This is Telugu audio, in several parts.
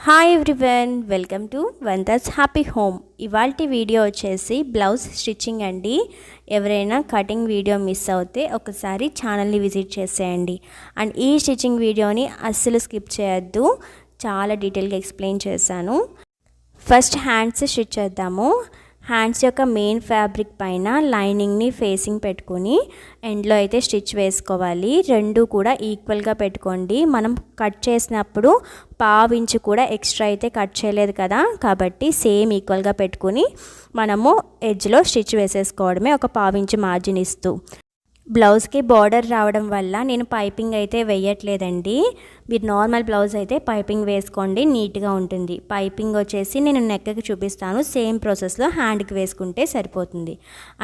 Hi everyone, welcome to wonders happy home. ఇవాల్టి వీడియో వచ్చేసి బ్లౌజ్ స్టిచ్చింగ్ అండి. ఎవరైనా కటింగ్ వీడియో మిస్ అవుతే ఒకసారి ఛానల్ని విజిట్ చేసేయండి. అండ్ ఈ స్టిచ్చింగ్ వీడియోని అస్సలు స్కిప్ చేయొద్దు, చాలా డీటెయిల్గా ఎక్స్ప్లెయిన్ చేశాను. ఫస్ట్ హ్యాండ్స్ స్టిచ్ చేద్దాము. హ్యాండ్స్ యొక్క మెయిన్ ఫ్యాబ్రిక్ పైన లైనింగ్ని ఫేసింగ్ పెట్టుకుని ఎండ్లో అయితే స్టిచ్ వేసుకోవాలి. రెండు కూడా ఈక్వల్గా పెట్టుకోండి. మనం కట్ చేసినప్పుడు పావించి కూడా ఎక్స్ట్రా అయితే కట్ చేయలేదు కదా, కాబట్టి సేమ్ ఈక్వల్గా పెట్టుకుని మనము ఎడ్జ్లో స్టిచ్ వేసేసుకోవడమే, ఒక పావించి మార్జిన్ ఇస్తూ. బ్లౌజ్కి బార్డర్ రావడం వల్ల నేను పైపింగ్ అయితే వేయట్లేదండి. మీరు నార్మల్ బ్లౌజ్ అయితే పైపింగ్ వేసుకోండి, నీట్గా ఉంటుంది. పైపింగ్ వచ్చేసి నేను నెక్కి చూపిస్తాను, సేమ్ ప్రాసెస్లో హ్యాండ్కి వేసుకుంటే సరిపోతుంది.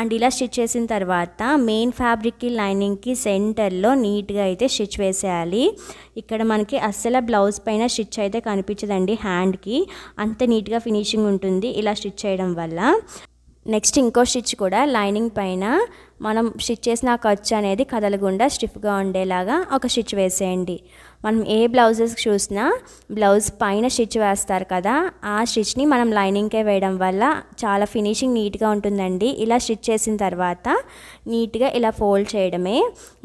అండ్ ఇలా స్టిచ్ చేసిన తర్వాత మెయిన్ ఫ్యాబ్రిక్కి లైనింగ్కి సెంటర్లో నీట్గా అయితే స్టిచ్ వేసేయాలి. ఇక్కడ మనకి అస్సలు బ్లౌజ్ పైన స్టిచ్ అయితే కనిపించదండి, హ్యాండ్కి అంత నీట్గా ఫినిషింగ్ ఉంటుంది ఇలా స్టిచ్ చేయడం వల్ల. నెక్స్ట్ ఇంకో స్టిచ్ కూడా లైనింగ్ పైన మనం స్టిచ్ చేసిన ఖర్చు అనేది కదలకుండా స్టిఫ్గా ఉండేలాగా ఒక స్టిచ్ వేసేయండి. మనం ఏ బ్లౌజెస్ చూసినా బ్లౌజ్ పైన స్టిచ్ వేస్తారు కదా, ఆ స్టిచ్ని మనం లైనింగ్కే వేయడం వల్ల చాలా ఫినిషింగ్ నీట్గా ఉంటుందండి. ఇలా స్టిచ్ చేసిన తర్వాత నీట్గా ఇలా ఫోల్డ్ చేయడమే.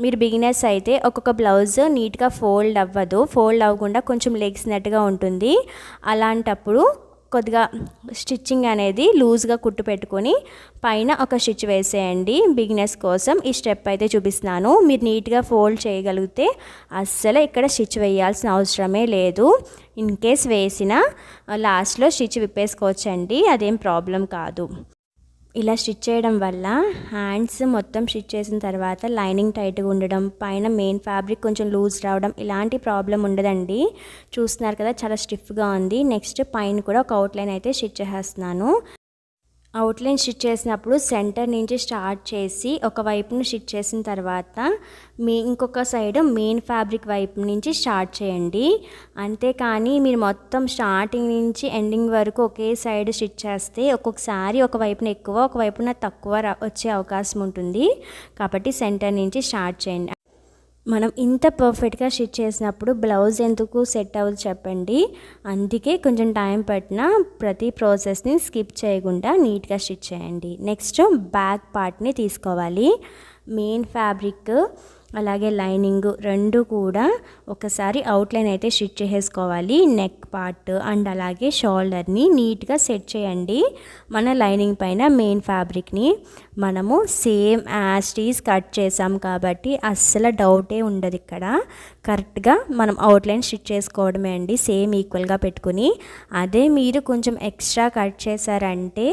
మీరు బిగినర్స్ అయితే ఒక్కొక్క బ్లౌజ్ నీట్గా ఫోల్డ్ అవ్వదు, ఫోల్డ్ అవ్వకుండా కొంచెం లెగ్సినట్టుగా ఉంటుంది. అలాంటప్పుడు కొద్దిగా స్టిచ్చింగ్ అనేది లూజ్గా కుట్టు పెట్టుకొని పైన ఒక స్టిచ్ వేసేయండి. బిగినర్స్ కోసం ఈ స్టెప్ అయితే చూపిస్తున్నాను. మీరు నీట్గా ఫోల్డ్ చేయగలిగితే అస్సలు ఇక్కడ స్టిచ్ వేయాల్సిన అవసరమే లేదు. ఇన్ కేస్ వేసినా లాస్ట్లో స్టిచ్ విప్పేసుకోవచ్చండి, అదేం ప్రాబ్లం కాదు. ఇలా స్టిచ్ చేయడం వల్ల హ్యాండ్స్ మొత్తం స్టిచ్ చేసిన తర్వాత లైనింగ్ టైట్గా ఉండడం, పైన మెయిన్ ఫ్యాబ్రిక్ కొంచెం లూజ్ రావడం, ఇలాంటి ప్రాబ్లం ఉండదండి. చూస్తున్నారు కదా చాలా స్టిఫ్గా ఉంది. నెక్స్ట్ పైన కూడా ఒక అవుట్లైన్ అయితే స్టిచ్ చేసేస్తున్నాను. అవుట్లైన్ స్టిచ్ చేసినప్పుడు సెంటర్ నుంచి స్టార్ట్ చేసి ఒక వైపును స్టిచ్ చేసిన తర్వాత ఇంకొక సైడ్ మెయిన్ ఫ్యాబ్రిక్ వైపు నుంచి స్టార్ట్ చేయండి. అంతేకాని మీరు మొత్తం స్టార్టింగ్ నుంచి ఎండింగ్ వరకు ఒకే సైడ్ స్టిచ్ చేస్తే ఒక్కొక్కసారి ఒక వైపున ఎక్కువ ఒక వైపున తక్కువ వచ్చే అవకాశం ఉంటుంది. కాబట్టి సెంటర్ నుంచి స్టార్ట్ చేయండి. మనం ఇంత పర్ఫెక్ట్గా స్టిచ్ చేసినప్పుడు బ్లౌజ్ ఎందుకు సెట్ అవ్వదు చెప్పండి. అందుకే కొంచెం టైం పట్టిన ప్రతి ప్రాసెస్ని స్కిప్ చేయకుండా నీట్గా స్టిచ్ చేయండి. నెక్స్ట్ బ్యాక్ పార్ట్ని తీసుకోవాలి. మెయిన్ ఫ్యాబ్రిక్ అలాగే లైనింగ్ రెండు కూడా ఒకసారి అవుట్లైన్ అయితే స్టిచ్ చేసుకోవాలి. నెక్ పార్ట్ అండ్ అలాగే షోల్డర్ని నీట్గా సెట్ చేయండి. మన లైనింగ్ పైన మెయిన్ ఫ్యాబ్రిక్ని మనము సేమ్ యాజ్ టీజ్ కట్ చేసాం కాబట్టి అస్సలు డౌటే ఉండదు. ఇక్కడ కరెక్ట్గా మనం అవుట్లైన్ స్టిచ్ చేసుకోవడమే అండి, సేమ్ ఈక్వల్గా పెట్టుకుని. అదే మీరు కొంచెం ఎక్స్ట్రా కట్ చేశారంటే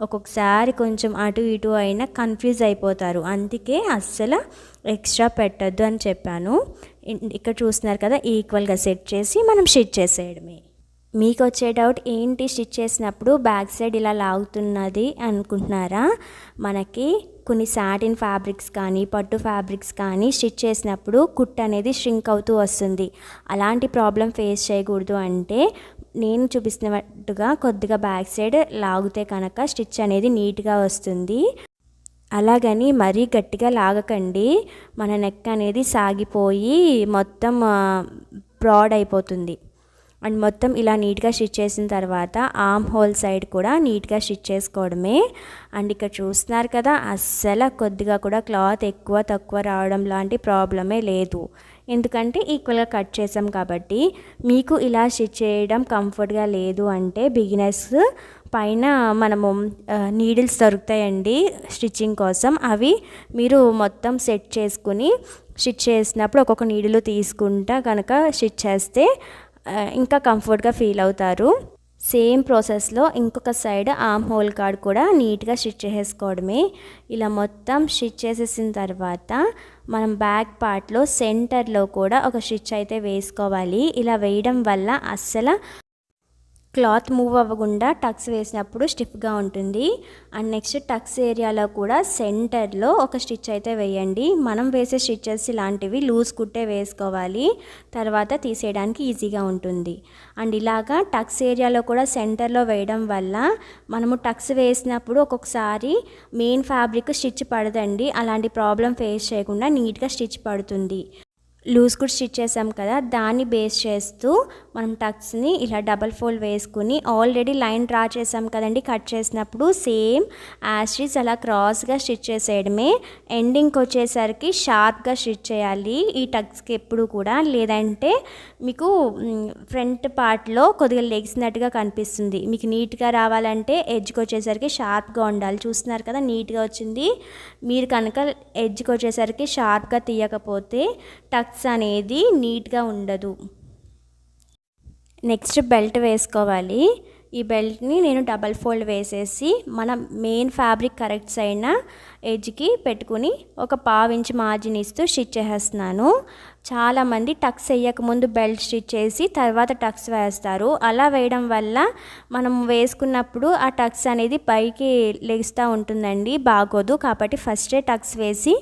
ఒక్కొక్కసారి కొంచెం అటు ఇటు అయినా కన్ఫ్యూజ్ అయిపోతారు. అందుకే అస్సలు ఎక్స్ట్రా పెట్టద్దు అని చెప్పాను. ఇక్కడ చూస్తున్నారు కదా, ఈక్వల్గా సెట్ చేసి మనం స్టిచ్ చేసేయడమే. మీకు వచ్చే డౌట్ ఏంటి, స్టిచ్ చేసినప్పుడు బ్యాక్ సైడ్ ఇలా లాగుతున్నది అనుకుంటున్నారా? మనకి కొన్ని సాటిన్ ఫ్యాబ్రిక్స్ కానీ పట్టు ఫ్యాబ్రిక్స్ కానీ స్టిచ్ చేసినప్పుడు కుట్ అనేది ష్రింక్ అవుతూ వస్తుంది. అలాంటి ప్రాబ్లం ఫేస్ చేయకూడదు అంటే నేను చూపిస్తున్నట్టుగా కొద్దిగా బ్యాక్ సైడ్ లాగితే కనుక స్టిచ్ అనేది నీట్గా వస్తుంది. అలాగని మరీ గట్టిగా లాగకండి, మన నెక్ అనేది సాగిపోయి మొత్తం బ్రాడ్ అయిపోతుంది. అండ్ మొత్తం ఇలా నీట్గా స్టిచ్ చేసిన తర్వాత ఆర్మ్ హోల్ సైడ్ కూడా నీట్గా స్టిచ్ చేసుకోవడమే. అండ్ ఇక్కడ చూస్తున్నారు కదా, అస్సలు కొద్దిగా కూడా క్లాత్ ఎక్కువ తక్కువ రావడం లాంటి ప్రాబ్లమే లేదు, ఎందుకంటే ఈక్వల్గా కట్ చేసాం కాబట్టి. మీకు ఇలా స్టిచ్ చేయడం కంఫర్ట్గా లేదు అంటే బిగినర్స్ పైన మనము నీడిల్స్ దొరుకుతాయండి స్టిచ్చింగ్ కోసం, అవి మీరు మొత్తం సెట్ చేసుకుని స్టిచ్ చేసినప్పుడు ఒక్కొక్క నీడిల్ తీసుకుంటా కనుక స్టిచ్ చేస్తే ఇంకా కంఫర్ట్గా ఫీల్ అవుతారు. సేమ్ ప్రాసెస్లో ఇంకొక సైడ్ ఆర్మ్ హోల్ కార్డ్ కూడా నీట్గా స్టిచ్ చేసుకోవడమే. ఇలా మొత్తం స్టిచ్ చేసేసిన తర్వాత మనం బ్యాక్ పార్ట్లో సెంటర్లో కూడా ఒక స్టిచ్ అయితే వేసుకోవాలి. ఇలా వేయడం వల్ల అస్సలు క్లాత్ మూవ్ అవ్వకుండా టక్స్ వేసినప్పుడు స్టిఫ్గా ఉంటుంది. అండ్ నెక్స్ట్ టక్స్ ఏరియాలో కూడా సెంటర్లో ఒక స్టిచ్ అయితే వేయండి. మనం వేసే స్టిచెస్ ఇలాంటివి లూజ్ కుట్టే వేసుకోవాలి, తర్వాత తీసేయడానికి ఈజీగా ఉంటుంది. అండ్ ఇలాగా టక్స్ ఏరియాలో కూడా సెంటర్లో వేయడం వల్ల మనము టక్స్ వేసినప్పుడు ఒక్కొక్కసారి మెయిన్ ఫ్యాబ్రిక్ స్టిచ్ పడదండి. అలాంటి ప్రాబ్లం ఫేస్ చేయకుండా నీట్గా స్టిచ్ పడుతుంది. లూజ్ కుట్ స్టిచ్ చేసాం కదా, దాన్ని బేస్ చేస్తూ మనం టక్స్ని ఇలా డబల్ ఫోల్డ్ వేసుకుని ఆల్రెడీ లైన్ డ్రా చేసాం కదండి కట్ చేసినప్పుడు, సేమ్ యాస్టీస్ అలా క్రాస్గా స్టిచ్ చేసేయడమే. ఎండింగ్కి వచ్చేసరికి షార్ప్గా స్టిచ్ చేయాలి ఈ టక్స్కి ఎప్పుడు కూడా, లేదంటే మీకు ఫ్రంట్ పార్ట్లో కొద్దిగా లెగిసినట్టుగా కనిపిస్తుంది. మీకు నీట్గా రావాలంటే ఎడ్జ్కి వచ్చేసరికి షార్ప్గా ఉండాలి. చూస్తున్నారు కదా నీట్గా వచ్చింది. మీరు కనుక ఎడ్జ్కి వచ్చేసరికి షార్ప్గా తీయకపోతే టక్స్ అనేది నీట్గా ఉండదు. నెక్స్ట్ బెల్ట్ వేసుకోవాలి. ఈ బెల్ట్ని నేను డబల్ ఫోల్డ్ వేసేసి మన మెయిన్ ఫ్యాబ్రిక్ కరెక్ట్ సైడ్న ఎడ్జ్కి పెట్టుకుని ఒక 1/2 ఇంచ్ మార్జిన్ ఇస్తూ స్టిచ్ చేసేస్తున్నాను. చాలామంది టక్స్ వేయకముందు బెల్ట్ స్టిచ్ చేసి తర్వాత టక్స్ వేస్తారు. అలా వేయడం వల్ల మనం వేసుకున్నప్పుడు ఆ టక్స్ అనేది పైకి లెగుస్తూ ఉంటుందండి, బాగోదు. కాబట్టి ఫస్టే టక్స్ వేసి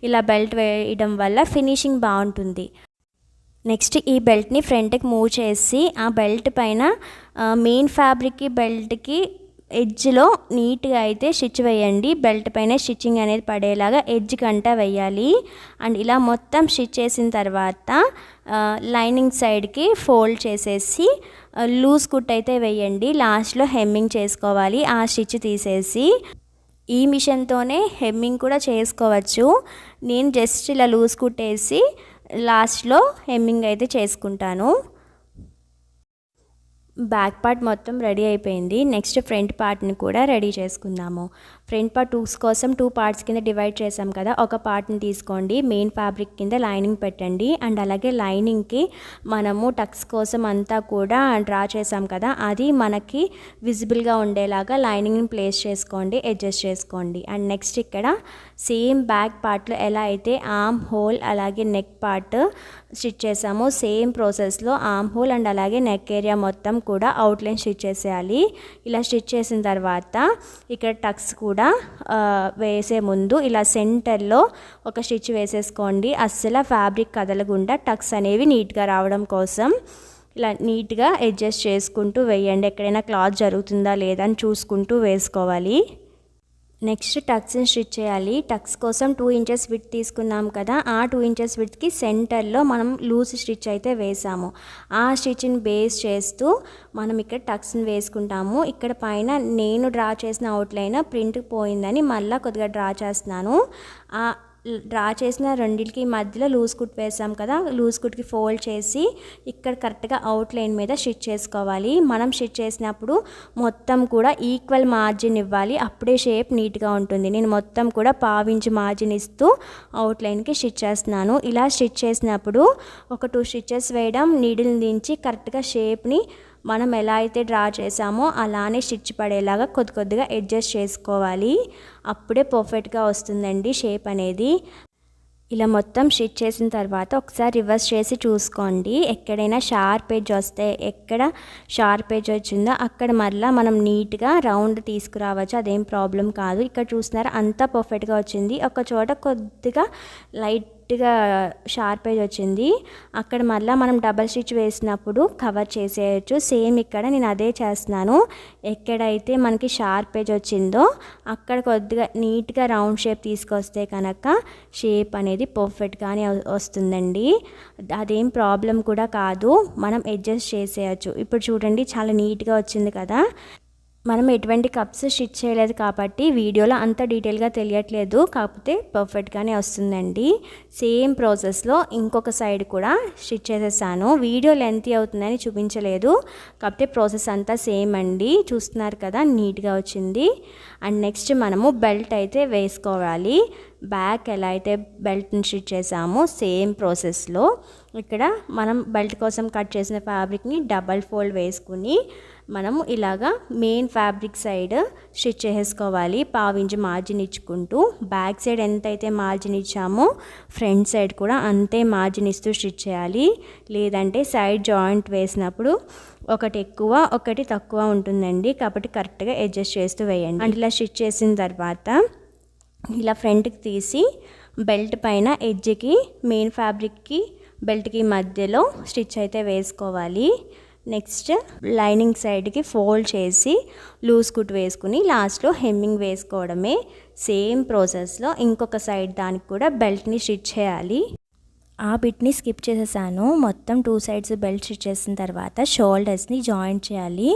ఇలా బెల్ట్ వేయడం వల్ల ఫినిషింగ్ బాగుంటుంది. నెక్స్ట్ ఈ బెల్ట్ని ఫ్రంట్కి మూవ్ చేసి ఆ బెల్ట్ పైన మెయిన్ ఫ్యాబ్రిక్కి బెల్ట్కి ఎడ్జ్లో నీట్గా అయితే స్టిచ్ వేయండి. బెల్ట్ పైన స్టిచ్చింగ్ అనేది పడేలాగా ఎడ్జ్ కంటా వేయాలి. అండ్ ఇలా మొత్తం స్టిచ్ చేసిన తర్వాత లైనింగ్ సైడ్కి ఫోల్డ్ చేసేసి లూజ్ కుట్ అయితే వేయండి. లాస్ట్లో హెమ్మింగ్ చేసుకోవాలి ఆ స్టిచ్ తీసేసి. ఈ మిషన్తోనే హెమ్మింగ్ కూడా చేసుకోవచ్చు. నేను జస్ట్ ఇలా లూజ్ కుట్టేసి లాస్ట్లో హెమ్మింగ్ అయితే చేసుకుంటాను. బ్యాక్ పార్ట్ మొత్తం రెడీ అయిపోయింది. నెక్స్ట్ ఫ్రంట్ పార్ట్ని కూడా రెడీ చేసుకుందాము. ఫ్రంట్ పార్ట్ కోసం 2 పార్ట్స్ కింద డివైడ్ చేసాం కదా, ఒక పార్ట్ని తీసుకోండి, మెయిన్ ఫ్యాబ్రిక్ కింద లైనింగ్ పెట్టండి. అండ్ అలాగే లైనింగ్కి మనము టక్స్ కోసం అంతా కూడా డ్రా చేసాం కదా, అది మనకి విజిబుల్గా ఉండేలాగా లైనింగ్ని ప్లేస్ చేసుకోండి, అడ్జస్ట్ చేసుకోండి. అండ్ నెక్స్ట్ ఇక్కడ సేమ్ బ్యాక్ పార్ట్లో ఎలా అయితే ఆర్మ్ హోల్ అలాగే నెక్ పార్ట్ స్టిచ్ చేసామో సేమ్ ప్రాసెస్లో ఆర్మ్ హోల్ అండ్ అలాగే నెక్ ఏరియా మొత్తం కూడా అవుట్లైన్ స్టిచ్ చేసేయాలి. ఇలా స్టిచ్ చేసిన తర్వాత ఇక్కడ టక్స్ కూడా వేసే ముందు ఇలా సెంటర్లో ఒక స్టిచ్ వేసేసుకోండి. అస్సలు ఫ్యాబ్రిక్ కదలకుండా టక్స్ అనేవి నీట్గా రావడం కోసం ఇలా నీట్గా అడ్జస్ట్ చేసుకుంటూ వేయండి. ఎక్కడైనా క్లాత్ జరుగుతుందా లేదా అని చూసుకుంటూ వేసుకోవాలి. నెక్స్ట్ టక్స్ని స్టిచ్ చేయాలి. టక్స్ కోసం 2 ఇంచెస్ విడ్త్ తీసుకున్నాం కదా, ఆ 2 ఇంచెస్ విడ్త్కి సెంటర్లో మనం లూజ్ స్టిచ్ అయితే వేసాము. ఆ స్టిచ్ని బేస్ చేస్తూ మనం ఇక్కడ టక్స్ని వేసుకుంటాము. ఇక్కడ పైన నేను డ్రా చేసిన అవుట్లైన్ ప్రింట్ పోయిందని మళ్ళీ కొద్దిగా డ్రా చేస్తున్నాను. డ్రా చేసిన రెండింటికి మధ్యలో లూజ్ కుట్ వేసాం కదా, లూజ్ కుట్కి ఫోల్డ్ చేసి ఇక్కడ కరెక్ట్గా అవుట్లైన్ మీద స్టిచ్ చేసుకోవాలి. మనం స్టిచ్ చేసినప్పుడు మొత్తం కూడా ఈక్వల్ మార్జిన్ ఇవ్వాలి, అప్పుడే షేప్ నీట్గా ఉంటుంది. నేను మొత్తం కూడా 1/2 ఇంచ్ మార్జిన్ ఇస్తూ అవుట్లైన్కి స్టిచ్ చేస్తున్నాను. ఇలా స్టిచ్ చేసినప్పుడు ఒక 2 స్టిచెస్ వేయడం, నీడిల్ని దించి కరెక్ట్గా షేప్ని మనం ఎలా అయితే డ్రా చేసామో అలానే స్టిచ్ పడేలాగా కొద్దిగా అడ్జస్ట్ చేసుకోవాలి. అప్పుడే పర్ఫెక్ట్గా వస్తుందండి షేప్ అనేది. ఇలా మొత్తం స్టిచ్ చేసిన తర్వాత ఒకసారి రివర్స్ చేసి చూసుకోండి. ఎక్కడైనా షార్ప్ ఎడ్జ్ వస్తే, ఎక్కడ షార్ప్ ఎడ్జ్ వచ్చిందో అక్కడ మళ్ళీ మనం నీట్గా రౌండ్ తీసుకురావచ్చు, అదేం ప్రాబ్లం కాదు. ఇక్కడ చూస్తున్నారా అంతా పర్ఫెక్ట్గా వచ్చింది. ఒక చోట కొద్దిగా లైట్గా షార్ప్ ఎడ్జ్ వచ్చింది, అక్కడ మళ్ళీ మనం డబల్ స్టిచ్ వేసినప్పుడు కవర్ చేసేయచ్చు. సేమ్ ఇక్కడ నేను అదే చేస్తున్నాను. ఎక్కడైతే మనకి షార్ప్ ఎడ్జ్ వచ్చిందో అక్కడ కొద్దిగా నీట్గా రౌండ్ షేప్ తీసుకొస్తే కనుక షేప్ అనేది పర్ఫెక్ట్గానే వస్తుందండి. అదేం ప్రాబ్లం కూడా కాదు, మనం అడ్జస్ట్ చేసేయచ్చు. ఇప్పుడు చూడండి చాలా నీట్గా వచ్చింది కదా. మనం ఎటువంటి కప్స్ స్టిచ్ చేయలేదు కాబట్టి వీడియోలో అంత డీటెయిల్గా తెలియట్లేదు, కాకపోతే పర్ఫెక్ట్గానే వస్తుందండి. సేమ్ ప్రాసెస్లో ఇంకొక సైడ్ కూడా స్టిచ్ చేసేసాను. వీడియో లెంతీ అవుతుందని చూపించలేదు, కాకపోతే ప్రాసెస్ అంతా సేమ్ అండి. చూస్తున్నారు కదా నీట్గా వచ్చింది. అండ్ నెక్స్ట్ మనము బెల్ట్ అయితే వేసుకోవాలి. బ్యాక్ ఎలా అయితే బెల్ట్ని స్టిచ్ చేసామో సేమ్ ప్రాసెస్లో ఇక్కడ మనం బెల్ట్ కోసం కట్ చేసిన ఫ్యాబ్రిక్ని డబల్ ఫోల్డ్ వేసుకుని మనము ఇలాగా మెయిన్ ఫ్యాబ్రిక్ సైడ్ స్టిచ్ చేసుకోవాలి. 1/2 ఇంచ్ మార్జిన్ ఇచ్చుకుంటూ బ్యాక్ సైడ్ ఎంతైతే మార్జిన్ ఇచ్చామో ఫ్రంట్ సైడ్ కూడా అంతే మార్జిన్ ఇస్తూ స్టిచ్ చేయాలి. లేదంటే సైడ్ జాయింట్ వేసినప్పుడు ఒకటి ఎక్కువ ఒకటి తక్కువ ఉంటుందండి, కాబట్టి కరెక్ట్గా అడ్జస్ట్ చేస్తూ వేయండి. అంటే ఇలా స్టిచ్ చేసిన తర్వాత ఇలా ఫ్రంట్కి తీసి బెల్ట్ పైన ఎడ్జ్కి మెయిన్ ఫ్యాబ్రిక్కి బెల్ట్కి మధ్యలో స్టిచ్ అయితే వేసుకోవాలి. నెక్స్ట్ లైనింగ్ సైడ్కి ఫోల్డ్ చేసి లూజ్ కుట్ వేసుకుని లాస్ట్లో హెమ్మింగ్ వేసుకోవడమే. సేమ్ ప్రాసెస్లో ఇంకొక సైడ్ దానికి కూడా బెల్ట్ని స్టిచ్ చేయాలి. ఆ బిట్ని స్కిప్ చేసేసాను. మొత్తం 2 సైడ్స్ బెల్ట్ స్టిచ్ చేసిన తర్వాత షోల్డర్స్ని జాయింట్ చేయాలి.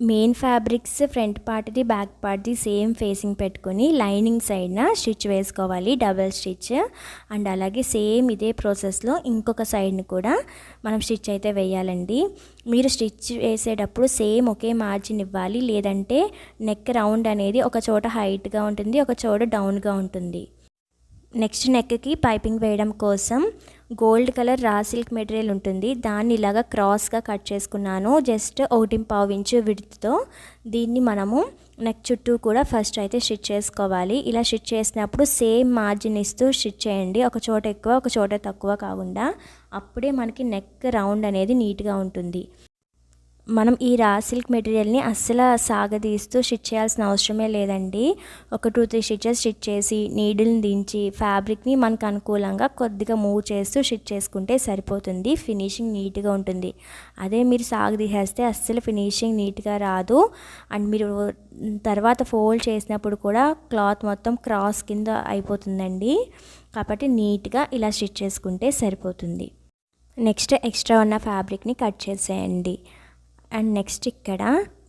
మెయిన్ ఫ్యాబ్రిక్స్ ఫ్రంట్ పార్ట్ది బ్యాక్ పార్ట్ది సేమ్ ఫేసింగ్ పెట్టుకొని లైనింగ్ సైడ్న స్టిచ్ వేసుకోవాలి, డబల్ స్టిచ్. అండ్ అలాగే సేమ్ ఇదే ప్రాసెస్లో ఇంకొక సైడ్ని కూడా మనం స్టిచ్ అయితే వేయాలండి. మీరు స్టిచ్ వేసేటప్పుడు సేమ్ ఒకే మార్జిన్ ఇవ్వాలి, లేదంటే నెక్ రౌండ్ అనేది ఒక చోట హైట్గా ఉంటుంది, ఒక చోట డౌన్గా ఉంటుంది. నెక్స్ట్ నెక్కి పైపింగ్ వేయడం కోసం gold colour raw silk material ఉంటుంది, దాన్ని ఇలాగా క్రాస్గా కట్ చేసుకున్నాను, జస్ట్ 1.5 ఇంచు విడ్త్తో. దీన్ని మనము నెక్ చుట్టూ కూడా ఫస్ట్ అయితే స్టిచ్ చేసుకోవాలి. ఇలా స్టిచ్ చేసినప్పుడు సేమ్ మార్జిన్ ఇస్తూ స్టిచ్ చేయండి, ఒక చోట ఎక్కువ ఒక చోట తక్కువ కాకుండా. అప్పుడే మనకి నెక్ రౌండ్ అనేది నీట్గా ఉంటుంది. మనం ఈ రా సిల్క్ మెటీరియల్ని అస్సలు సాగదీస్తూ స్టిచ్ చేయాల్సిన అవసరమే లేదండి. ఒక 2-3 స్టిచెస్ స్టిచ్ చేసి నీడిల్ని దించి ఫ్యాబ్రిక్ని మనకు అనుకూలంగా కొద్దిగా మూవ్ చేస్తూ స్టిచ్ చేసుకుంటే సరిపోతుంది, ఫినిషింగ్ నీట్గా ఉంటుంది. అదే మీరు సాగదీసేస్తే అస్సలు ఫినిషింగ్ నీట్గా రాదు. అండ్ మీరు తర్వాత ఫోల్డ్ చేసినప్పుడు కూడా క్లాత్ మొత్తం క్రాస్ కింద అయిపోతుందండి. కాబట్టి నీట్గా ఇలా స్టిచ్ చేసుకుంటే సరిపోతుంది. నెక్స్ట్ ఎక్స్ట్రా ఉన్న ఫ్యాబ్రిక్ని కట్ చేసేయండి. అండ్ నెక్స్ట్ ఇక్కడ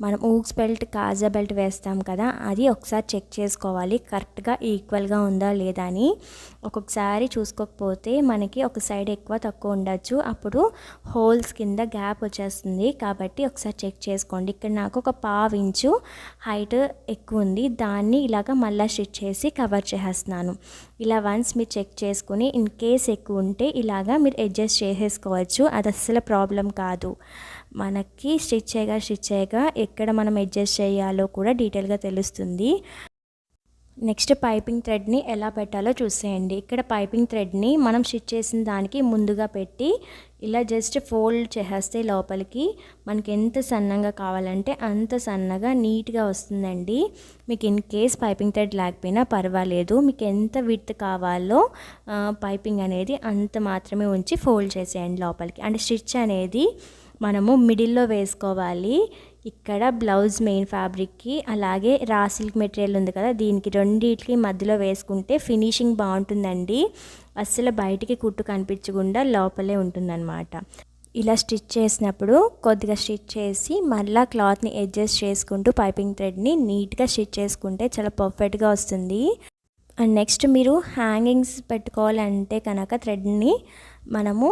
మనం ఊక్స్ బెల్ట్ కాజా బెల్ట్ వేస్తాం కదా, అది ఒకసారి చెక్ చేసుకోవాలి కరెక్ట్గా ఈక్వల్గా ఉందా లేదా అని. ఒక్కొక్కసారి చూసుకోకపోతే మనకి ఒక సైడ్ ఎక్కువ తక్కువ ఉండొచ్చు, అప్పుడు హోల్స్ కింద గ్యాప్ వచ్చేస్తుంది. కాబట్టి ఒకసారి చెక్ చేసుకోండి. ఇక్కడ నాకు ఒక 1/2 ఇంచు హైట్ ఎక్కువ ఉంది, దాన్ని ఇలాగ మళ్ళీ స్టిచ్ చేసి కవర్ చేసేస్తున్నాను. ఇలా వన్స్ మీరు చెక్ చేసుకుని ఇన్ కేస్ ఎక్కువ ఉంటే ఇలాగా మీరు అడ్జస్ట్ చేసేసుకోవచ్చు, అది అస్సలు ప్రాబ్లం కాదు. మనకి స్టిచ్ చేయగా ఎక్కడ మనం అడ్జస్ట్ చేయాలో కూడా డీటెయిల్గా తెలుస్తుంది. నెక్స్ట్ పైపింగ్ థ్రెడ్ని ఎలా పెట్టాలో చూసేయండి. ఇక్కడ పైపింగ్ థ్రెడ్ని మనం స్టిచ్ చేసిన దానికి ముందుగా పెట్టి ఇలా జస్ట్ ఫోల్డ్ చేస్తే లోపలికి మనకి ఎంత సన్నగా కావాలంటే అంత సన్నగా నీట్గా వస్తుందండి. మీకు ఇన్ కేస్ పైపింగ్ థ్రెడ్ లేకపోయినా పర్వాలేదు, మీకు ఎంత విడ్త్ కావాలో పైపింగ్ అనేది అంత మాత్రమే ఉంచి ఫోల్డ్ చేసేయండి లోపలికి. అండ్ స్టిచ్ అనేది మనము మిడిల్లో వేసుకోవాలి. ఇక్కడ బ్లౌజ్ మెయిన్ ఫ్యాబ్రిక్కి అలాగే రా సిల్క్ మెటీరియల్ ఉంది కదా, దీనికి రెండింటికి మధ్యలో వేసుకుంటే ఫినిషింగ్ బాగుంటుందండి. అస్సలు బయటికి కుట్టు కనిపించకుండా లోపలే ఉంటుందన్నమాట. ఇలా స్టిచ్ చేసినప్పుడు కొద్దిగా స్టిచ్ చేసి మళ్ళీ క్లాత్ని అడ్జస్ట్ చేసుకుంటూ పైపింగ్ థ్రెడ్ని నీట్గా స్టిచ్ చేసుకుంటే చాలా పర్ఫెక్ట్గా వస్తుంది. అండ్ నెక్స్ట్ మీరు హ్యాంగింగ్స్ పెట్టుకోవాలంటే కనుక థ్రెడ్ని మనము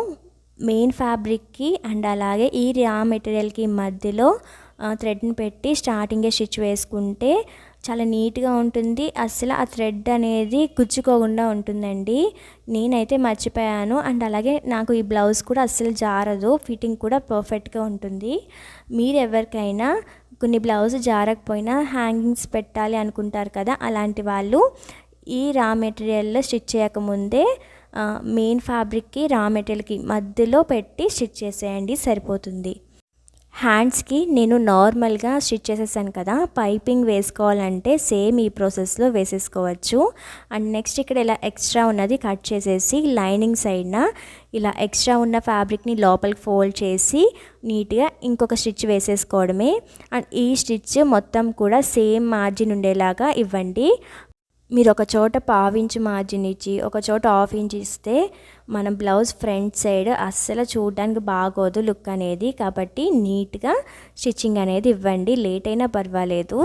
మెయిన్ ఫ్యాబ్రిక్కి అండ్ అలాగే ఈ రా మెటీరియల్కి మధ్యలో థ్రెడ్ని పెట్టి స్టార్టింగే స్టిచ్ వేసుకుంటే చాలా నీట్గా ఉంటుంది. అసలు ఆ థ్రెడ్ అనేది గుచ్చుకోకుండా ఉంటుందండి. నేనైతే మర్చిపోయాను. అండ్ అలాగే నాకు ఈ బ్లౌజ్ కూడా అస్సలు జారదు, ఫిట్టింగ్ కూడా పర్ఫెక్ట్గా ఉంటుంది. మీరు ఎవరికైనా కొన్ని బ్లౌజ్ జారకపోయినా హ్యాంగింగ్స్ పెట్టాలి అనుకుంటారు కదా, అలాంటి వాళ్ళు ఈ రా మెటీరియల్లో స్టిచ్ చేయకముందే మెయిన్ ఫ్యాబ్రిక్కి రా మెటీరియల్కి మధ్యలో పెట్టి స్టిచ్ చేసేయండి, సరిపోతుంది. హ్యాండ్స్కి నేను నార్మల్గా స్టిచ్ చేసేసాను కదా, పైపింగ్ వేసుకోవాలంటే సేమ్ ఈ ప్రాసెస్లో వేసేసుకోవచ్చు. అండ్ నెక్స్ట్ ఇక్కడ ఇలా ఎక్స్ట్రా ఉన్నది కట్ చేసేసి లైనింగ్ సైడ్న ఇలా ఎక్స్ట్రా ఉన్న ఫ్యాబ్రిక్ని లోపలికి ఫోల్డ్ చేసి నీట్గా ఇంకొక స్టిచ్ వేసేసుకోవడమే. అండ్ ఈ స్టిచ్ మొత్తం కూడా సేమ్ మార్జిన్ ఉండేలాగా ఇవ్వండి. మీరు ఒక చోట 1/2 ఇంచు మార్జిన్ ఇచ్చి ఒక చోట 1/2 ఇంచ్ ఇస్తే మన బ్లౌజ్ ఫ్రంట్ సైడ్ అస్సలు చూడడానికి బాగోదు లుక్ అనేది. కాబట్టి నీట్గా స్టిచ్చింగ్ అనేది ఇవ్వండి, లేట్ అయినా పర్వాలేదు.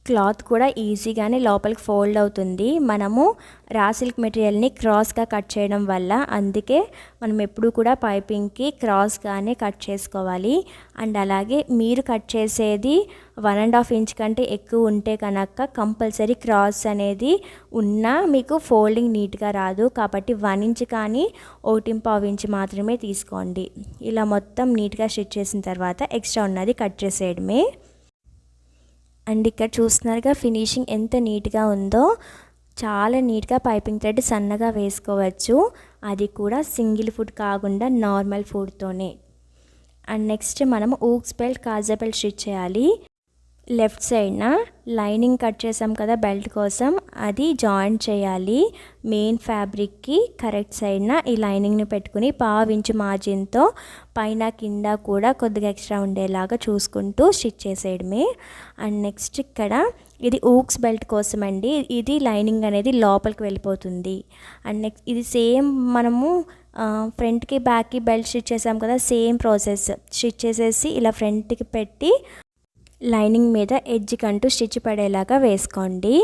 క్లాత్ కూడా ఈజీగానే లోపలికి ఫోల్డ్ అవుతుంది. మనము రా సిల్క్ మెటీరియల్ని క్రాస్గా కట్ చేయడం వల్ల, అందుకే మనం ఎప్పుడు కూడా పైపింగ్కి క్రాస్గానే కట్ చేసుకోవాలి. అండ్ అలాగే మీరు కట్ చేసేది 1.5 ఇంచ్ కంటే ఎక్కువ ఉంటే కనుక కంపల్సరీ క్రాస్ అనేది ఉన్నా మీకు ఫోల్డింగ్ నీట్గా రాదు. కాబట్టి 1 ఇంచ్ కానీ 1.5 ఇంచ్ మాత్రమే తీసుకోండి. ఇలా మొత్తం నీట్గా స్టిచ్ చేసిన తర్వాత ఎక్స్ట్రా ఉన్నది కట్ చేసేయడమే. అండ్ ఇక్కడ చూస్తున్నారుగా ఫినిషింగ్ ఎంత నీట్గా ఉందో. చాలా నీట్గా పైపింగ్ థ్రెడ్ సన్నగా వేసుకోవచ్చు, అది కూడా సింగిల్ ఫుట్ కాకుండా నార్మల్ ఫుట్తోనే. అండ్ నెక్స్ట్ మనం ఊక్స్ బెల్ట్ కాజా బెల్ట్ స్టిచ్ చేయాలి. లెఫ్ట్ సైడ్న లైనింగ్ కట్ చేసాం కదా బెల్ట్ కోసం, అది జాయింట్ చేయాలి. మెయిన్ ఫ్యాబ్రిక్కి కరెక్ట్ సైడ్న ఈ లైనింగ్ని పెట్టుకుని 1/2 ఇంచ్ మార్జిన్తో పైన కింద కూడా కొద్దిగా ఎక్స్ట్రా ఉండేలాగా చూసుకుంటూ స్టిచ్ చేసేయడమే. అండ్ నెక్స్ట్ ఇక్కడ ఇది ఊక్స్ బెల్ట్ కోసం అండి. ఇది లైనింగ్ అనేది లోపలికి వెళ్ళిపోతుంది. అండ్ నెక్స్ట్ ఇది సేమ్ మనము ఫ్రంట్కి బ్యాక్కి బెల్ట్ స్టిచ్ చేసాం కదా, సేమ్ ప్రాసెస్. స్టిచ్ చేసేసి ఇలా ఫ్రంట్కి పెట్టి లైనింగ్ మీద ఎడ్జ్ కంటూ స్టిచ్ పడేలాగా వేసుకోండి.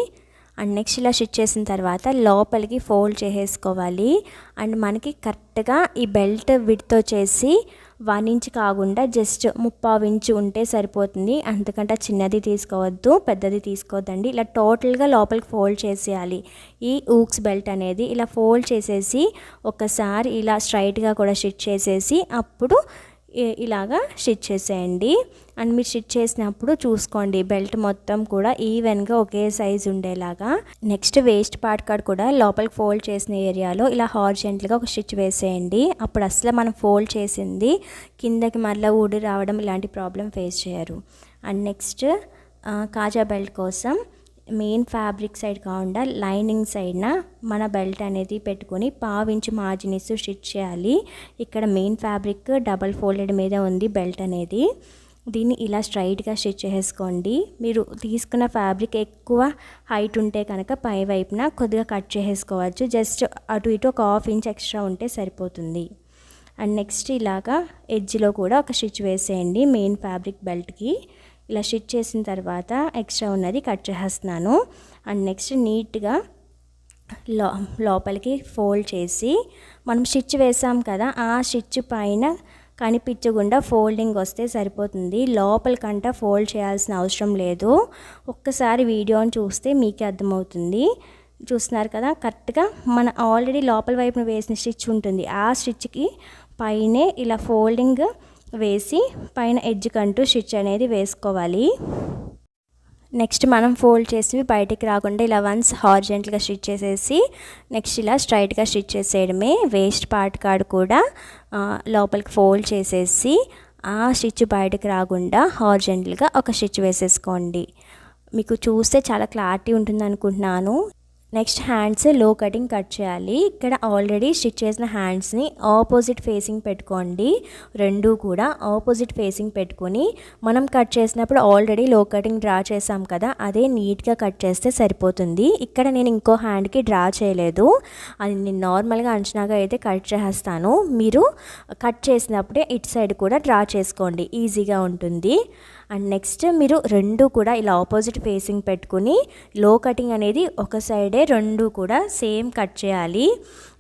అండ్ నెక్స్ట్ ఇలా స్టిచ్ చేసిన తర్వాత లోపలికి ఫోల్డ్ చేసేసుకోవాలి. అండ్ మనకి కరెక్ట్గా ఈ బెల్ట్ విడ్త్ వచ్చేసి 1 ఇంచ్ కాకుండా జస్ట్ 3/4 ఇంచ్ ఉంటే సరిపోతుంది. అంతకంటే చిన్నది తీసుకోవద్దు, పెద్దది తీసుకోవద్దండి. ఇలా టోటల్గా లోపలికి ఫోల్డ్ చేసేయాలి. ఈ ఊక్స్ బెల్ట్ అనేది ఇలా ఫోల్డ్ చేసేసి ఒకసారి ఇలా స్ట్రైట్గా కూడా స్టిచ్ చేసేసి అప్పుడు ఇలాగా స్టిచ్ చేసేయండి. అండ్ మీరు స్టిచ్ చేసినప్పుడు చూసుకోండి బెల్ట్ మొత్తం కూడా ఈవెన్గా ఒకే సైజు ఉండేలాగా. నెక్స్ట్ వేస్ట్ పార్ట్ కాడ కూడా లోపలికి ఫోల్డ్ చేసిన ఏరియాలో ఇలా హారిజాంటల్గా ఒక స్టిచ్ వేసేయండి. అప్పుడు అసలు మనం ఫోల్డ్ చేసింది కిందకి మళ్ళీ ఊడి రావడం ఇలాంటి ప్రాబ్లం ఫేస్ చేయరు. అండ్ నెక్స్ట్ కాజా బెల్ట్ కోసం మెయిన్ ఫ్యాబ్రిక్ సైడ్ కాకుండా లైనింగ్ సైడ్న మన బెల్ట్ అనేది పెట్టుకొని 1/2 ఇంచ్ మార్జిన్ ఇస్తూ స్టిచ్ చేయాలి. ఇక్కడ మెయిన్ ఫ్యాబ్రిక్ డబల్ ఫోల్డెడ్ మీద ఉంది బెల్ట్ అనేది. దీన్ని ఇలా స్ట్రైట్గా స్టిచ్ చేసుకోండి. మీరు తీసుకున్న ఫ్యాబ్రిక్ ఎక్కువ హైట్ ఉంటే కనుక పై వైపున కొద్దిగా కట్ చేసుకోవచ్చు. జస్ట్ అటు ఇటు ఒక 1/2 ఇంచ్ ఎక్స్ట్రా ఉంటే సరిపోతుంది. అండ్ నెక్స్ట్ ఇలాగా ఎడ్జ్లో కూడా ఒక స్టిచ్ వేసేయండి మెయిన్ ఫ్యాబ్రిక్ బెల్ట్కి. ఇలా స్టిచ్ చేసిన తర్వాత ఎక్స్ట్రా ఉన్నది కట్ చేస్తున్నాను. అండ్ నెక్స్ట్ నీట్గా లోపలికి ఫోల్డ్ చేసి మనం స్టిచ్ వేసాం కదా, ఆ స్టిచ్ పైన కనిపించకుండా ఫోల్డింగ్ వస్తే సరిపోతుంది. లోపలికంట ఫోల్డ్ చేయాల్సిన అవసరం లేదు. ఒక్కసారి వీడియోని చూస్తే మీకే అర్థమవుతుంది. చూస్తున్నారు కదా, కరెక్ట్గా మన ఆల్రెడీ లోపల వైపున వేసిన స్టిచ్ ఉంటుంది, ఆ స్టిచ్కి పైనే ఇలా ఫోల్డింగ్ వేసి పైన ఎడ్జ్ కంటూ స్టిచ్ అనేది వేసుకోవాలి. నెక్స్ట్ మనం ఫోల్డ్ చేసి బయటికి రాకుండా ఇలా వన్స్ హారిజాంటల్గా స్టిచ్ చేసేసి నెక్స్ట్ ఇలా స్ట్రైట్గా స్టిచ్ చేసేయడమే. వేస్ట్ పార్ట్ కాడ కూడా లోపలికి ఫోల్డ్ చేసేసి ఆ స్టిచ్ బయటకు రాకుండా హారిజాంటల్గా ఒక స్టిచ్ వేసేసుకోండి. మీకు చూస్తే చాలా క్లారిటీ ఉంటుంది అనుకుంటున్నాను. నెక్స్ట్ హ్యాండ్స్ లో కటింగ్ కట్ చేయాలి. ఇక్కడ ఆల్రెడీ స్టిచ్ చేసిన హ్యాండ్స్ని ఆపోజిట్ ఫేసింగ్ పెట్టుకోండి. రెండు కూడా ఆపోజిట్ ఫేసింగ్ పెట్టుకొని మనం కట్ చేసినప్పుడు ఆల్రెడీ లో కటింగ్ డ్రా చేసాం కదా, అదే నీట్గా కట్ చేస్తే సరిపోతుంది. ఇక్కడ నేను ఇంకో హ్యాండ్కి డ్రా చేయలేదు, అది నేను నార్మల్గా అంచనాగా అయితే కట్ చేస్తాను. మీరు కట్ చేసినప్పుడే ఇటు సైడ్ కూడా డ్రా చేసుకోండి, ఈజీగా ఉంటుంది. అండ్ నెక్స్ట్ మీరు రెండు కూడా ఇలా ఆపోజిట్ ఫేసింగ్ పెట్టుకుని లో కటింగ్ అనేది ఒక సైడే రెండు కూడా సేమ్ కట్ చేయాలి.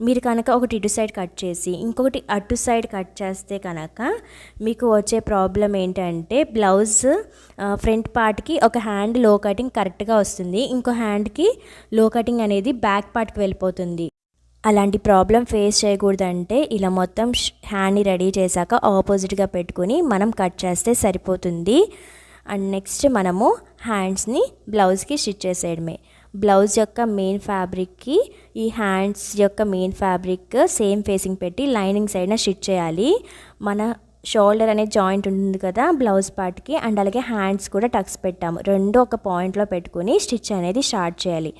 మీరు కనుక ఒకటి ఇటు సైడ్ కట్ చేసి ఇంకొకటి అటు సైడ్ కట్ చేస్తే కనుక మీకు వచ్చే ప్రాబ్లం ఏంటంటే బ్లౌజ్ ఫ్రంట్ పార్ట్కి ఒక హ్యాండ్ లో కటింగ్ కరెక్ట్గా వస్తుంది, ఇంకో హ్యాండ్కి లో కటింగ్ అనేది బ్యాక్ పార్ట్కి వెళ్ళిపోతుంది. అలాంటి ప్రాబ్లం ఫేస్ చేయకూడదంటే ఇలా మొత్తం హ్యాండ్ని రెడీ చేశాక ఆపోజిట్గా పెట్టుకుని మనం కట్ చేస్తే సరిపోతుంది. అండ్ నెక్స్ట్ మనము హ్యాండ్స్ని బ్లౌజ్కి స్టిచ్ చేసేయడమే. బ్లౌజ్ యొక్క మెయిన్ ఫ్యాబ్రిక్కి ఈ హ్యాండ్స్ యొక్క మెయిన్ ఫ్యాబ్రిక్ సేమ్ ఫేసింగ్ పెట్టి లైనింగ్ సైడ్న స్టిచ్ చేయాలి. మన షోల్డర్ అనే జాయింట్ ఉంటుంది కదా బ్లౌజ్ పార్ట్కి, అండ్ అలాగే హ్యాండ్స్ కూడా టక్స్ పెట్టాము, రెండు ఒక పాయింట్లో పెట్టుకుని స్టిచ్ అనేది స్టార్ట్ చేయాలి.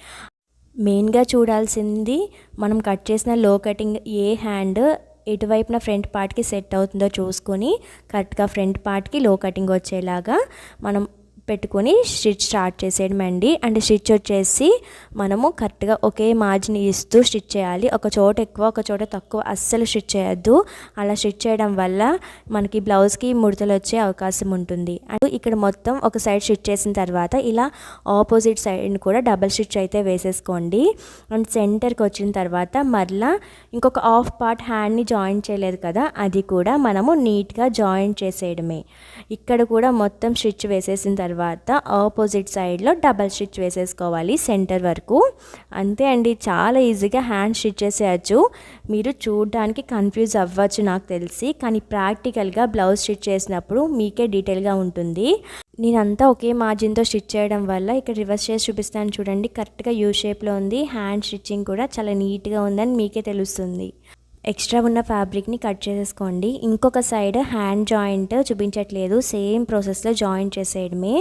మెయిన్గా చూడాల్సింది మనం కట్ చేసిన లో కటింగ్ ఏ హ్యాండ్ ఎటువైపున ఫ్రంట్ పార్ట్కి సెట్ అవుతుందో చూసుకొని కరెక్ట్గా ఫ్రంట్ పార్ట్కి లో కటింగ్ వచ్చేలాగా మనం పెట్టుకొని స్టిచ్ స్టార్ట్ చేసేయడమండి. అండ్ స్టిచ్ వచ్చేసి మనము కరెక్ట్గా ఒకే మార్జిన్ ఇస్తూ స్టిచ్ చేయాలి. ఒక చోట ఎక్కువ ఒక చోట తక్కువ అస్సలు స్టిచ్ చేయొద్దు. అలా స్టిచ్ చేయడం వల్ల మనకి బ్లౌజ్కి ముడతలు వచ్చే అవకాశం ఉంటుంది. అండ్ ఇక్కడ మొత్తం ఒక సైడ్ స్టిచ్ చేసిన తర్వాత ఇలా ఆపోజిట్ సైడ్ కూడా డబల్ స్టిచ్ అయితే వేసేసుకోండి. అండ్ సెంటర్కి వచ్చిన తర్వాత మరలా ఇంకొక హాఫ్ పార్ట్ హ్యాండ్ని జాయిన్ చేయలేదు కదా, అది కూడా మనము నీట్గా జాయిన్ చేసేయడమే. ఇక్కడ కూడా మొత్తం స్టిచ్ వేసేసిన తర్వాత ఆపోజిట్ సైడ్లో డబల్ స్టిచ్ వేసేసుకోవాలి సెంటర్ వరకు. అంతే అండి, చాలా ఈజీగా హ్యాండ్ స్టిచ్ చేసేయచ్చు. మీరు చూడడానికి కన్ఫ్యూజ్ అవ్వచ్చు నాకు తెలిసి, కానీ ప్రాక్టికల్గా బ్లౌజ్ స్టిచ్ చేసినప్పుడు మీకే డీటెయిల్గా ఉంటుంది. నేనంతా ఒకే మార్జిన్తో స్టిచ్ చేయడం వల్ల ఇక్కడ రివర్స్ చేసి చూపిస్తాను చూడండి, కరెక్ట్గా యూ షేప్లో ఉంది. హ్యాండ్ స్టిచ్చింగ్ కూడా చాలా నీట్గా ఉందని మీకే తెలుస్తుంది. ఎక్స్ట్రా ఉన్న ఫ్యాబ్రిక్ని కట్ చేసేసుకోండి. ఇంకొక సైడ్ హ్యాండ్ జాయింట్ చూపించట్లేదు, సేమ్ ప్రాసెస్లో జాయింట్ చేసేయడమే.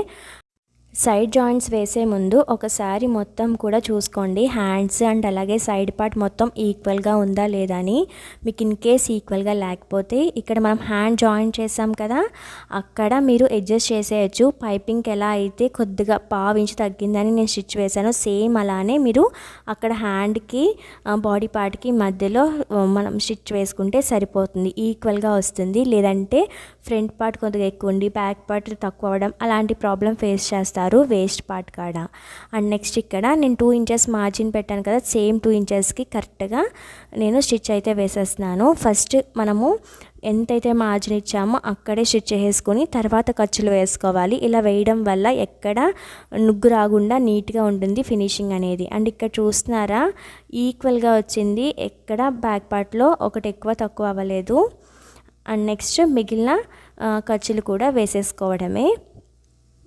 సైడ్ జాయింట్స్ వేసే ముందు ఒకసారి మొత్తం కూడా చూసుకోండి, హ్యాండ్స్ అండ్ అలాగే సైడ్ పార్ట్ మొత్తం ఈక్వల్గా ఉందా లేదా అని. మీకు ఇన్ కేస్ ఈక్వల్గా లేకపోతే ఇక్కడ మనం హ్యాండ్ జాయింట్ చేసాం కదా, అక్కడ మీరు అడ్జస్ట్ చేసేయచ్చు. పైపింగ్కి ఎలా అయితే కొద్దిగా పావించి తగ్గిందని నేను స్టిచ్ వేసాను, సేమ్ అలానే మీరు అక్కడ హ్యాండ్కి బాడీ పార్ట్కి మధ్యలో మనం స్టిచ్ వేసుకుంటే సరిపోతుంది, ఈక్వల్గా వస్తుంది. లేదంటే ఫ్రంట్ పార్ట్ కొద్దిగా ఎక్కువ ఉండి బ్యాక్ పార్ట్ తక్కువ అవ్వడం అలాంటి ప్రాబ్లం ఫేస్ చేస్తారు వేస్ట్ పార్ట్ కాడ. అండ్ నెక్స్ట్ ఇక్కడ నేను 2 ఇంచెస్ మార్జిన్ పెట్టాను కదా, సేమ్ 2 ఇంచెస్కి కరెక్ట్గా నేను స్టిచ్ అయితే వేసేస్తున్నాను. ఫస్ట్ మనము ఎంతైతే మార్జిన్ ఇచ్చామో అక్కడే స్టిచ్ చేసుకొని తర్వాత ఖర్చులు వేసుకోవాలి. ఇలా వేయడం వల్ల ఎక్కడ నుగ్గు రాకుండా నీట్గా ఉంటుంది ఫినిషింగ్ అనేది. అండ్ ఇక్కడ చూస్తున్నారా ఈక్వల్గా వచ్చింది, ఎక్కడ బ్యాక్ పార్ట్లో ఒకటి ఎక్కువ తక్కువ అవ్వలేదు. అండ్ నెక్స్ట్ మిగిలిన ఖర్చులు కూడా వేసేసుకోవడమే.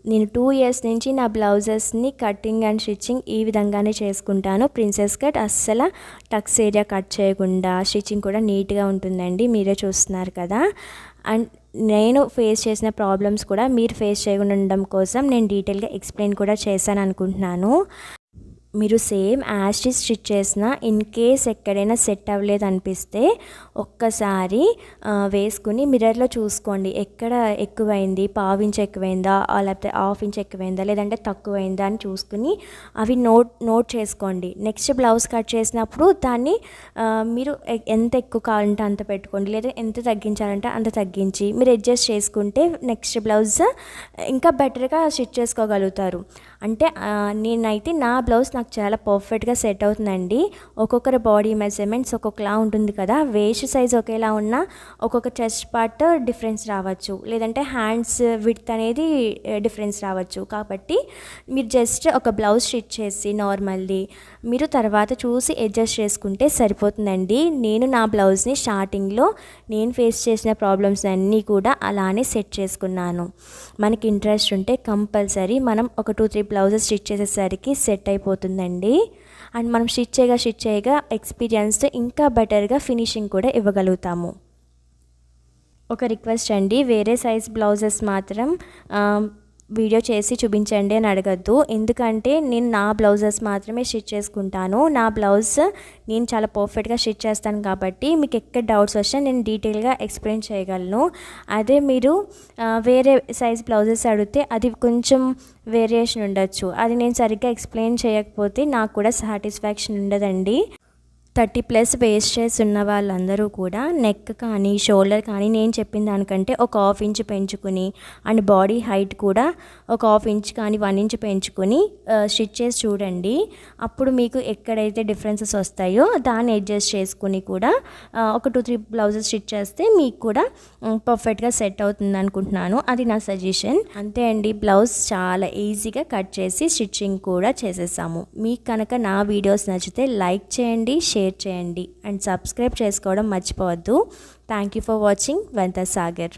నేను 2 ఇయర్స్ నుంచి నా బ్లౌజెస్ని కటింగ్ అండ్ స్టిచ్చింగ్ ఈ విధంగానే చేసుకుంటాను. ప్రిన్సెస్ కట్ అస్సలు టక్స్ ఏరియా కట్ చేయకుండా స్టిచ్చింగ్ కూడా నీట్గా ఉంటుందండి, మీరే చూస్తున్నారు కదా. అండ్ నేను ఫేస్ చేసిన ప్రాబ్లమ్స్ కూడా మీరు ఫేస్ చేయకుండా ఉండడం కోసం నేను డీటెయిల్గా ఎక్స్ప్లెయిన్ కూడా చేశాను అనుకుంటున్నాను. మీరు same as it is stitch చేసిన ఇన్ కేస్ ఎక్కడైనా సెట్ అవ్వలేదు అనిపిస్తే ఒక్కసారి వేసుకుని మిర్రర్లో చూసుకోండి, ఎక్కడ ఎక్కువైంది, పావించి ఎక్కువైందా లేకపోతే హాఫ్ ఇంచ్ ఎక్కువైందా లేదంటే తక్కువైందా అని చూసుకుని అవి నోట్ చేసుకోండి. నెక్స్ట్ బ్లౌజ్ కట్ చేసినప్పుడు దాన్ని మీరు ఎంత ఎక్కువ కావాలంటే అంత పెట్టుకోండి, లేదా ఎంత తగ్గించాలంటే అంత తగ్గించి మీరు అడ్జస్ట్ చేసుకుంటే నెక్స్ట్ బ్లౌజ్ ఇంకా బెటర్గా స్టిచ్ చేసుకోగలుగుతారు. అంటే నేనైతే నా బ్లౌజ్ నాకు చాలా పర్ఫెక్ట్గా సెట్ అవుతుందండి. ఒక్కొక్కరి బాడీ మెజర్మెంట్స్ ఒక్కొక్కలా ఉంటుంది కదా, వేస్ట్ సైజ్ ఒకేలా ఉన్నా ఒక్కొక్క చెస్ట్ పార్ట్ డిఫరెన్స్ రావచ్చు, లేదంటే హ్యాండ్స్ విడ్త్ అనేది డిఫరెన్స్ రావచ్చు. కాబట్టి మీరు జస్ట్ ఒక బ్లౌజ్ స్టిచ్ చేసి నార్మల్ది మీరు తర్వాత చూసి అడ్జస్ట్ చేసుకుంటే సరిపోతుందండి. నేను నా బ్లౌజ్ని స్టార్టింగ్లో నేను ఫేస్ చేసిన ప్రాబ్లమ్స్ అన్నీ కూడా అలానే సెట్ చేసుకున్నాను. మనకి ఇంట్రెస్ట్ ఉంటే కంపల్సరీ మనం ఒక 2-3 బ్లౌజెస్ స్టిచ్ చేసేసరికి సెట్ అయిపోతుందండి. అండ్ మనం స్టిచ్ చేయగా ఎక్స్పీరియన్స్ ఇంకా బెటర్గా ఫినిషింగ్ కూడా ఇవ్వగలుగుతాము. ఒక రిక్వెస్ట్ అండి, వేరే సైజ్ బ్లౌజెస్ మాత్రం వీడియో చేసి చూపించండి అని అడగద్దు, ఎందుకంటే నేను నా బ్లౌజెస్ మాత్రమే స్టిచ్ చేసుకుంటాను. నా బ్లౌజ్ నేను చాలా పర్ఫెక్ట్గా స్టిచ్ చేస్తాను కాబట్టి మీకు ఎక్కడ డౌట్స్ వచ్చినా నేను డీటెయిల్గా ఎక్స్ప్లెయిన్ చేయగలను. అదే మీరు వేరే సైజ్ బ్లౌజెస్ అడిగితే అది కొంచెం వేరియేషన్ ఉండొచ్చు, అది నేను సరిగ్గా ఎక్స్ప్లెయిన్ చేయకపోతే నాకు కూడా సాటిస్ఫాక్షన్ ఉండదండి. 30+ వేస్ట్ చేసి ఉన్న వాళ్ళందరూ కూడా నెక్ కానీ షోల్డర్ కానీ నేను చెప్పిన దానికంటే ఒక 1/2 ఇంచ్ పెంచుకుని అండ్ బాడీ హైట్ కూడా ఒక 1/2 ఇంచ్ కానీ 1 ఇంచ్ పెంచుకుని స్టిచ్ చేసి చూడండి. అప్పుడు మీకు ఎక్కడైతే డిఫరెన్సెస్ వస్తాయో దాన్ని అడ్జస్ట్ చేసుకుని కూడా ఒక 2-3 బ్లౌజెస్ స్టిచ్ చేస్తే మీకు కూడా పర్ఫెక్ట్గా సెట్ అవుతుంది అనుకుంటున్నాను. అది నా సజెషన్. అంతే అండి, బ్లౌజ్ చాలా ఈజీగా కట్ చేసి స్టిచ్చింగ్ కూడా చేసేసాము. మీకు కనుక నా వీడియోస్ నచ్చితే లైక్ చేయండి, షేర్ చేయండి అండ్ సబ్స్క్రైబ్ చేసుకోవడం మర్చిపోవద్దు. థ్యాంక్ యూ ఫర్ వాచింగ్ వంతా సాగర్.